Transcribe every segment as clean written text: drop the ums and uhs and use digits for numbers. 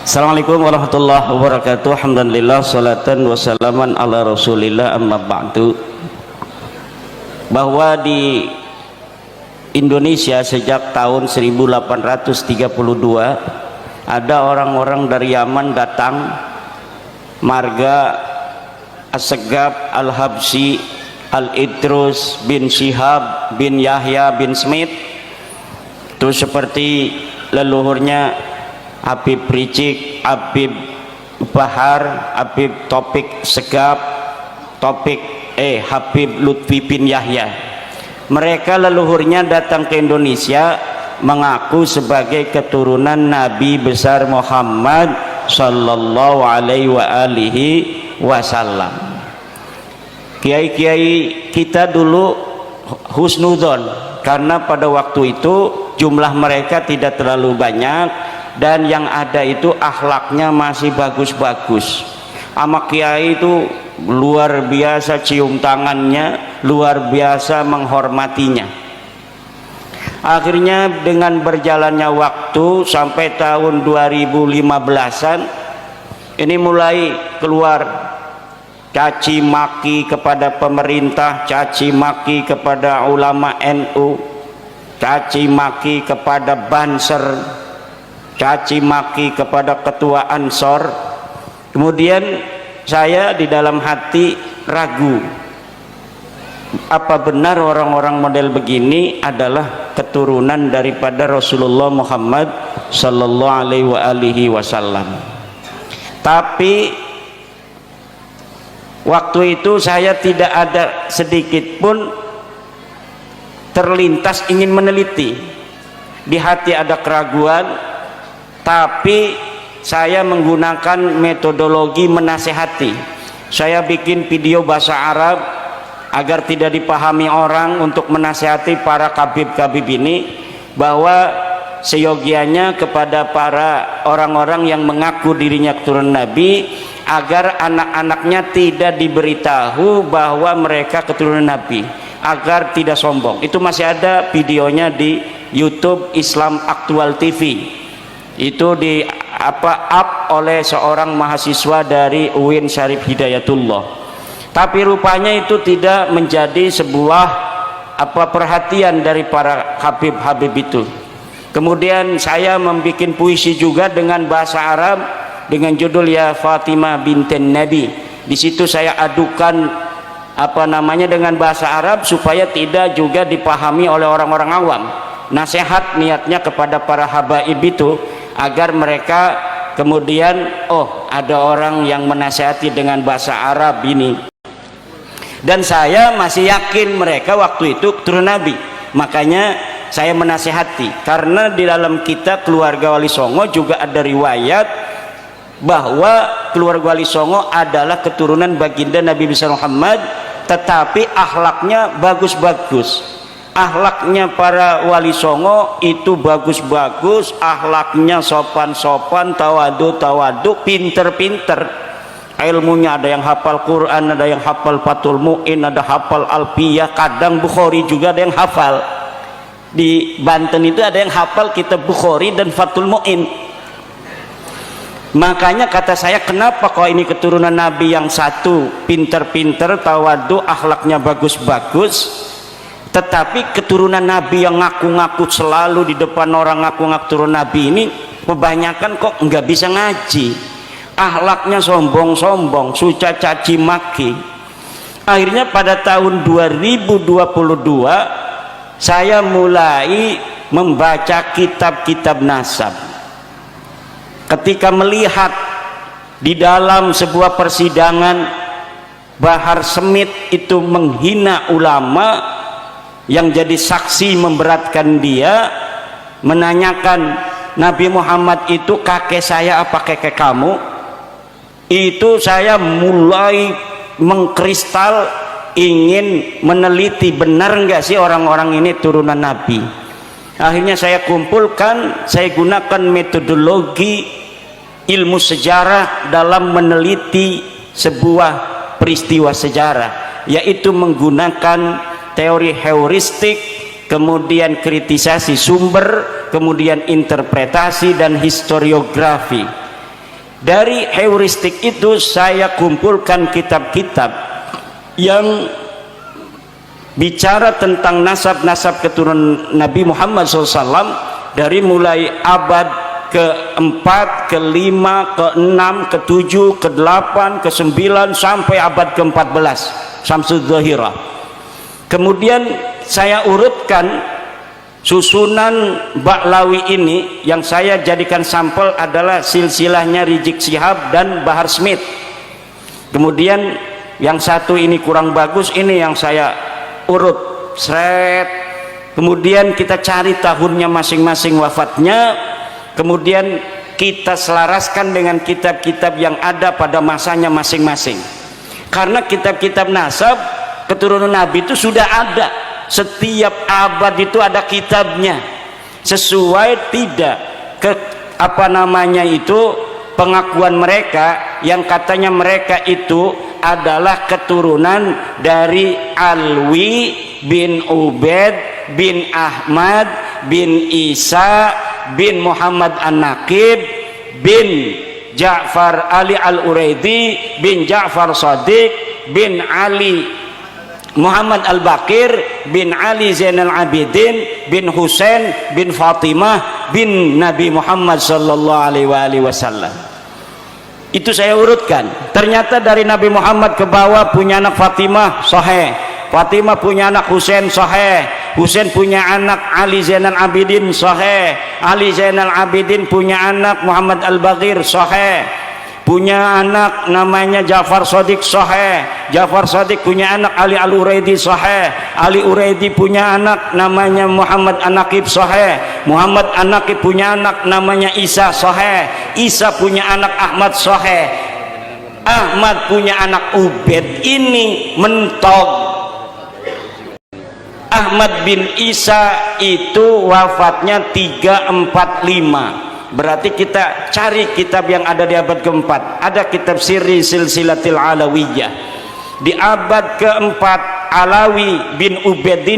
Assalamualaikum warahmatullahi wabarakatuh. Alhamdulillah, salatan wassalaman ala rasulillah, amma ba'du. Bahwa di Indonesia sejak tahun 1832 ada orang-orang dari Yaman datang, marga As-Segaf Al-Habsyi Al-Idrus bin Syihab bin Yahya bin Smith, itu seperti leluhurnya Habib Ricik, Habib Bahar, Habib Topik Segaf, Habib Lutfi bin Yahya. Mereka leluhurnya datang ke Indonesia mengaku sebagai keturunan Nabi besar Muhammad sallallahu alaihi wasallam. Kiai-kiai kita dulu husnudzon karena pada waktu itu jumlah mereka tidak terlalu banyak dan yang ada itu akhlaknya masih bagus-bagus. Ama kiai itu luar biasa cium tangannya, luar biasa menghormatinya. Akhirnya dengan berjalannya waktu sampai tahun 2015-an ini mulai keluar caci maki kepada pemerintah, caci maki kepada ulama NU, caci maki kepada Banser, caci maki kepada ketua Ansor. Kemudian saya di dalam hati ragu, apa benar orang-orang model begini adalah keturunan daripada Rasulullah Muhammad sallallahu alaihi wasallam. Tapi waktu itu saya tidak ada sedikit pun terlintas ingin meneliti. Di hati ada keraguan, tapi saya menggunakan metodologi menasehati. Saya bikin video bahasa Arab agar tidak dipahami orang, untuk menasehati para kabib-kabib ini bahwa seyogianya kepada para orang-orang yang mengaku dirinya keturunan Nabi, agar anak-anaknya tidak diberitahu bahwa mereka keturunan Nabi, agar tidak sombong. Itu masih ada videonya di YouTube Islam Aktual TV. Itu di up oleh seorang mahasiswa dari UIN Syarif Hidayatullah. Tapi rupanya itu tidak menjadi sebuah perhatian dari para habib-habib itu. Kemudian saya membuat puisi juga dengan bahasa Arab dengan judul Ya Fatimah binten Nabi. Di situ saya adukan dengan bahasa Arab supaya tidak juga dipahami oleh orang-orang awam. Nasihat niatnya kepada para habaib itu agar mereka kemudian ada orang yang menasihati dengan bahasa Arab ini. Dan saya masih yakin mereka waktu itu keturunan Nabi, makanya saya menasihati. Karena di dalam kita keluarga Wali Songo juga ada riwayat bahwa keluarga Wali Songo adalah keturunan baginda Nabi besar Muhammad, tetapi akhlaknya bagus-bagus. Akhlaknya para Wali Songo itu bagus-bagus, akhlaknya sopan-sopan, tawadu, pinter-pinter. Ilmunya ada yang hafal Quran, ada yang hafal Fathul Mu'in, ada hafal Alfiyah, kadang Bukhari juga ada yang hafal. Di Banten itu ada yang hafal kitab Bukhari dan Fathul Mu'in. Makanya kata saya, kenapa kok ini keturunan Nabi yang satu pinter-pinter, tawadu, akhlaknya bagus-bagus, tetapi keturunan Nabi yang ngaku-ngaku selalu di depan orang ngaku-ngaku turun Nabi ini kebanyakan kok nggak bisa ngaji, akhlaknya sombong-sombong, suca caci maki. Akhirnya pada tahun 2022 saya mulai membaca kitab-kitab nasab. Ketika melihat di dalam sebuah persidangan Bahar Smith itu menghina ulama, yang jadi saksi memberatkan dia, menanyakan Nabi Muhammad itu kakek saya apa kakek kamu, itu saya mulai mengkristal, ingin meneliti benar nggak sih orang-orang ini turunan Nabi. Akhirnya saya kumpulkan, saya gunakan metodologi ilmu sejarah dalam meneliti sebuah peristiwa sejarah, yaitu menggunakan teori heuristik, kemudian kritisasi sumber, kemudian interpretasi dan historiografi. Dari heuristik itu saya kumpulkan kitab-kitab yang bicara tentang nasab-nasab keturunan Nabi Muhammad SAW, dari mulai abad ke-4, ke-5, ke-6, ke-7, ke-8, ke-9 sampai abad ke-14 Syamsudzahirah. Kemudian saya urutkan susunan Ba'lawi ini, yang saya jadikan sampel adalah silsilahnya Rizik Syihab dan Bahar Smith. Kemudian yang satu ini kurang bagus, ini yang saya urut seret. Kemudian kita cari tahunnya masing-masing wafatnya, kemudian kita selaraskan dengan kitab-kitab yang ada pada masanya masing-masing. Karena kitab-kitab nasab keturunan Nabi itu sudah ada, setiap abad itu ada kitabnya, sesuai tidak ke pengakuan mereka yang katanya mereka itu adalah keturunan dari Alwi bin Ubaid bin Ahmad bin Isa bin Muhammad An-Naqib bin Ja'far Ali Al-Uraidi bin Ja'far Shadiq bin Ali Muhammad Al-Baqir bin Ali Zainal Abidin bin Husain bin Fatimah bin Nabi Muhammad sallallahu alaihi wasallam. Itu saya urutkan. Ternyata dari Nabi Muhammad ke bawah punya anak Fatimah, sahih. Fatimah punya anak Husain, sahih. Husain punya anak Ali Zainal Abidin, sahih. Ali Zainal Abidin punya anak Muhammad Al-Baqir, sahih. Punya anak namanya Ja'far Shadiq, sahih. Ja'far Shadiq punya anak Ali Al-Uraidi, sahih. Ali Uraidi punya anak namanya Muhammad An-Naqib, sahih. Muhammad An-Naqib punya anak namanya Isa, sahih. Isa punya anak Ahmad, sahih. Ahmad punya anak Ubaid, ini mentok. Ahmad bin Isa itu wafatnya 345. Berarti kita cari kitab yang ada di abad keempat. Ada kitab Sirri Silsilatil Alawiyah. Di abad keempat, Alawi bin Ubaid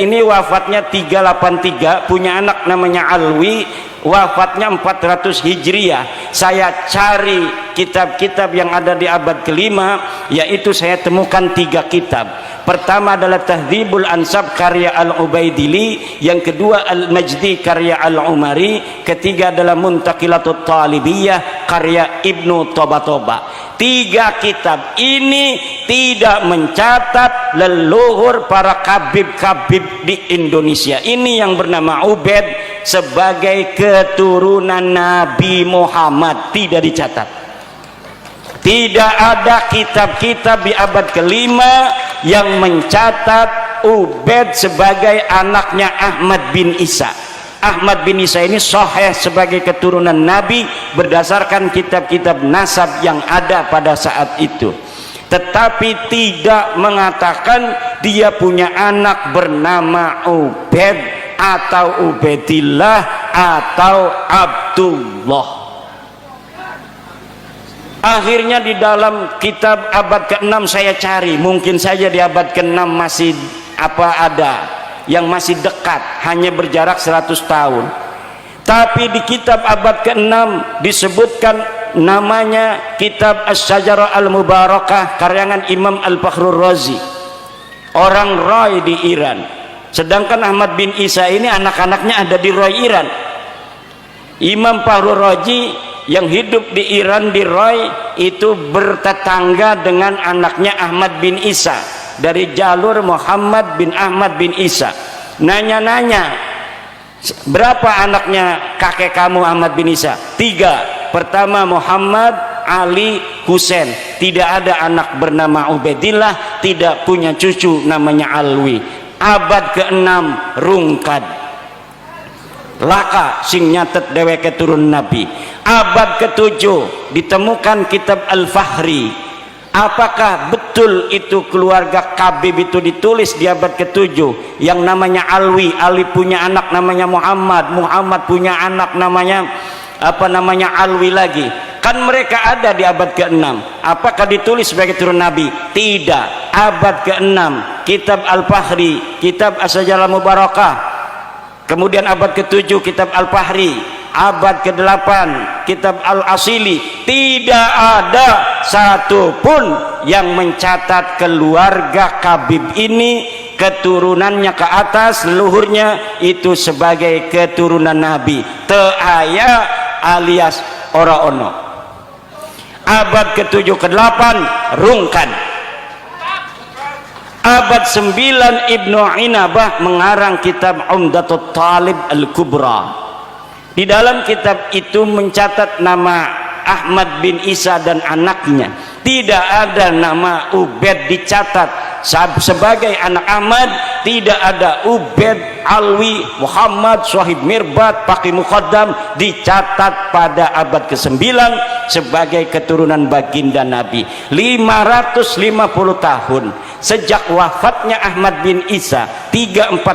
ini wafatnya 383, punya anak namanya Alwi, wafatnya 400 Hijriah. Saya cari kitab-kitab yang ada di abad kelima, yaitu saya temukan 3 kitab. Pertama adalah Tahdzibul Ansab karya Al-Ubaidili, yang kedua Al-Majdi karya Al-Umari, ketiga adalah Muntaqilatut Talibiyah karya Ibnu Tobatoba. 3 kitab ini tidak mencatat leluhur para kabib-kabib di Indonesia ini yang bernama Ubaid sebagai keturunan Nabi Muhammad, tidak dicatat. Tidak ada kitab-kitab di abad kelima yang mencatat Ubaid sebagai anaknya Ahmad bin Isa. Ahmad bin Isa ini sahih sebagai keturunan Nabi berdasarkan kitab-kitab nasab yang ada pada saat itu, tetapi tidak mengatakan dia punya anak bernama Ubaid atau Ubaidillah atau Abdullah. Akhirnya di dalam kitab abad ke-6 saya cari, mungkin saja di abad ke-6 masih ada yang masih dekat, hanya berjarak 100 tahun. Tapi di kitab abad ke-6 disebutkan namanya kitab Asy-Syajarah Al-Mubarakah karangan Imam Al-Fakhrur Razi, orang Roy di Iran. Sedangkan Ahmad bin Isa ini anak-anaknya ada di Roy, Iran. Imam Fakhrur Razi yang hidup di Iran di Roy itu bertetangga dengan anaknya Ahmad bin Isa dari jalur Muhammad bin Ahmad bin Isa. Nanya-nanya, berapa anaknya kakek kamu Ahmad bin Isa? 3. Pertama Muhammad, Ali, Husain. Tidak ada anak bernama Ubaidillah, tidak punya cucu namanya Alwi. Abad ke-6 rungkad, laka sing nyatet dheweke turun Nabi. Abad ke-7 ditemukan kitab Al-Fahri. Apakah betul itu keluarga Kabib itu ditulis di abad ke-7 yang namanya Alwi? Ali punya anak namanya Muhammad, Muhammad punya anak namanya Alwi lagi. Kan mereka ada di abad ke-6. Apakah ditulis sebagai turun Nabi? Tidak. Abad ke-6 kitab Al-Fahri, kitab Asy-Syajarah Mubarakah. Kemudian abad ke-7 kitab Al-Fahri, abad ke-8 kitab Al-Asili, tidak ada satupun yang mencatat keluarga Khabib ini, keturunannya ke atas, leluhurnya itu sebagai keturunan Nabi. Teu aya alias ora ono. Abad ke-7 ke-8 rungkan. Abad 9 Ibnu Inabah mengarang kitab Umdatut Talib Al-Kubra. Di dalam kitab itu mencatat nama Ahmad bin Isa dan anaknya. Tidak ada nama Ubaid dicatat sebagai anak Ahmad. Tidak ada Ubaid, Alwi, Muhammad, Syahib Mirbat, Paqi Muqaddam dicatat pada abad ke-9 sebagai keturunan baginda Nabi. 550 tahun sejak wafatnya Ahmad bin Isa 345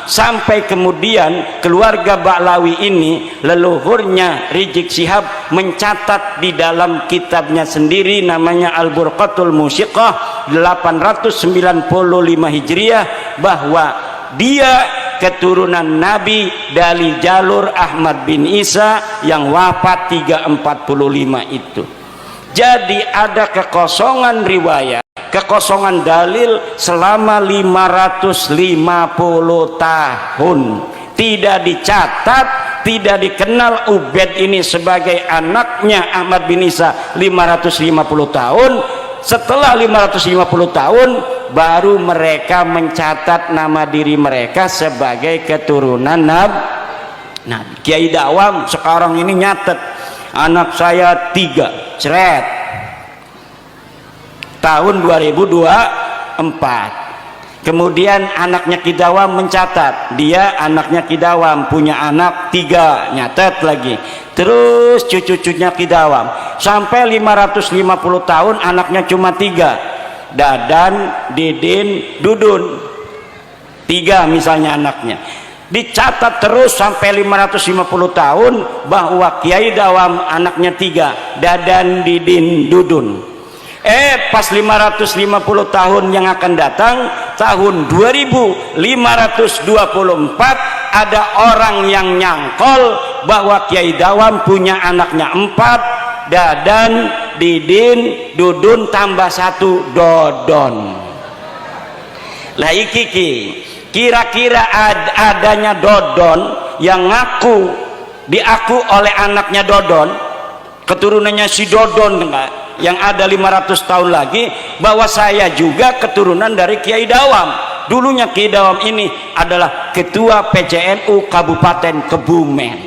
sampai kemudian keluarga Ba'lawi ini, leluhurnya Rizik Syihab mencatat di dalam kitabnya sendiri namanya Al-Burqatul Musyiqah 895 Hijriah bahwa dia keturunan Nabi dari jalur Ahmad bin Isa yang wafat 345 itu. Jadi ada kekosongan riwayat, kekosongan dalil selama 550 tahun. Tidak dicatat, tidak dikenal Ubaid ini sebagai anaknya Ahmad bin Isa 550 tahun. Setelah 550 tahun baru mereka mencatat nama diri mereka sebagai keturunan Nabi. Kiai Dawam sekarang ini nyatet anak saya 3 ceret tahun 2024. Kemudian anaknya Ki Dawam mencatat dia anaknya Ki Dawam punya anak 3, nyatet lagi. Terus cucu-cucunya Ki Dawam sampai 550 tahun anaknya cuma 3, Dadan, Didin, Dudun, 3 misalnya anaknya. Dicatat terus sampai 550 tahun bahwa Kiai Dawam anaknya 3, Dadan, Didin, Dudun. Pas 550 tahun yang akan datang, tahun 2524, ada orang yang nyangkol bahwa Kiai Dawam punya anaknya 4, Dadan, Didin, Dudun tambah 1 Dodon. Lah iki kira-kira adanya Dodon yang diaku oleh anaknya Dodon, keturunannya si Dodon enggak, yang ada 500 tahun lagi, bahwa saya juga keturunan dari Kiai Dawam. Dulunya Kiai Dawam ini adalah ketua PCNU Kabupaten Kebumen,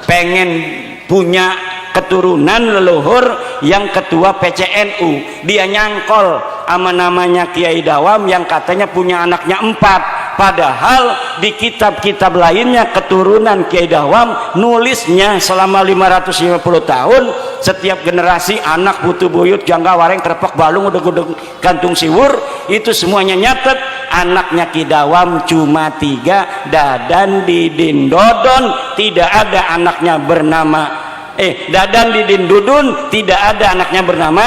pengen punya keturunan leluhur yang ketua PCNU. Dia nyangkol sama namanya Kiai Dawam yang katanya punya anaknya 4, padahal di kitab-kitab lainnya keturunan Kiai Dawam nulisnya selama 550 tahun setiap generasi anak putu buyut jangga wareng terpek balung udah gantung siwur, itu semuanya nyatet anaknya Kiai Dawam cuma 3, Dadan, Didin, Dodon. Tidak ada anaknya bernama Dadan, Didin, Dudun, tidak ada anaknya bernama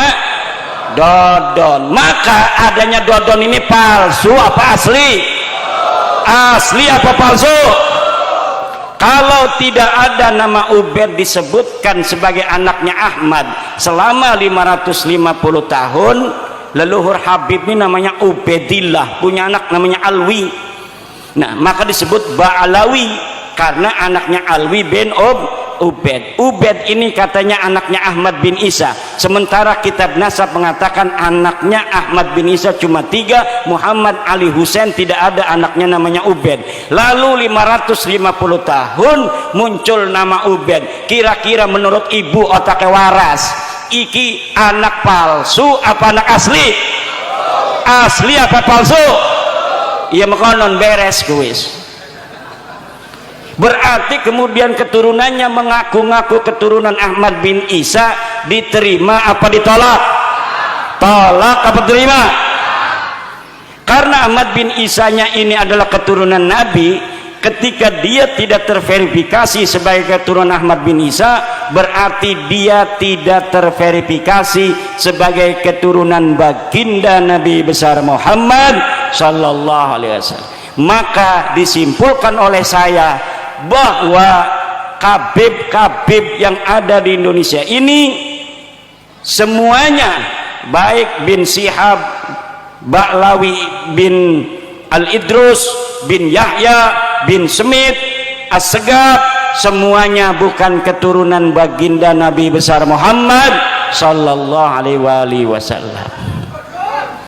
Dodon. Maka adanya Dodon ini palsu apa asli? Asli apa palsu? Kalau tidak ada nama Ubaid disebutkan sebagai anaknya Ahmad selama 550 tahun, leluhur Habib ini namanya Ubaidillah, punya anak namanya Alwi. Nah, maka disebut Ba'alawi karena anaknya Alwi bin Ubaid. Ubaid ini katanya anaknya Ahmad bin Isa, sementara kitab nasab mengatakan anaknya Ahmad bin Isa cuma 3, Muhammad Ali Husain, tidak ada anaknya namanya Ubaid. Lalu 550 tahun muncul nama Ubaid. Kira-kira menurut ibu otaknya waras, iki anak palsu apa anak asli? Asli apa palsu? Iya mekonon beres kuis. Berarti kemudian keturunannya mengaku-ngaku keturunan Ahmad bin Isa, diterima apa ditolak? Tolak apa terima? Karena Ahmad bin Isanya ini adalah keturunan Nabi, ketika dia tidak terverifikasi sebagai keturunan Ahmad bin Isa, berarti dia tidak terverifikasi sebagai keturunan baginda Nabi besar Muhammad sallallahu alaihi wasallam. Maka disimpulkan oleh saya bahwa Habib-habib yang ada di Indonesia ini semuanya, baik bin Syihab, Ba'lawi bin Al-Idrus, bin Yahya, bin Smith, As-Segaf, semuanya bukan keturunan baginda Nabi besar Muhammad sallallahu alaihi wasallam.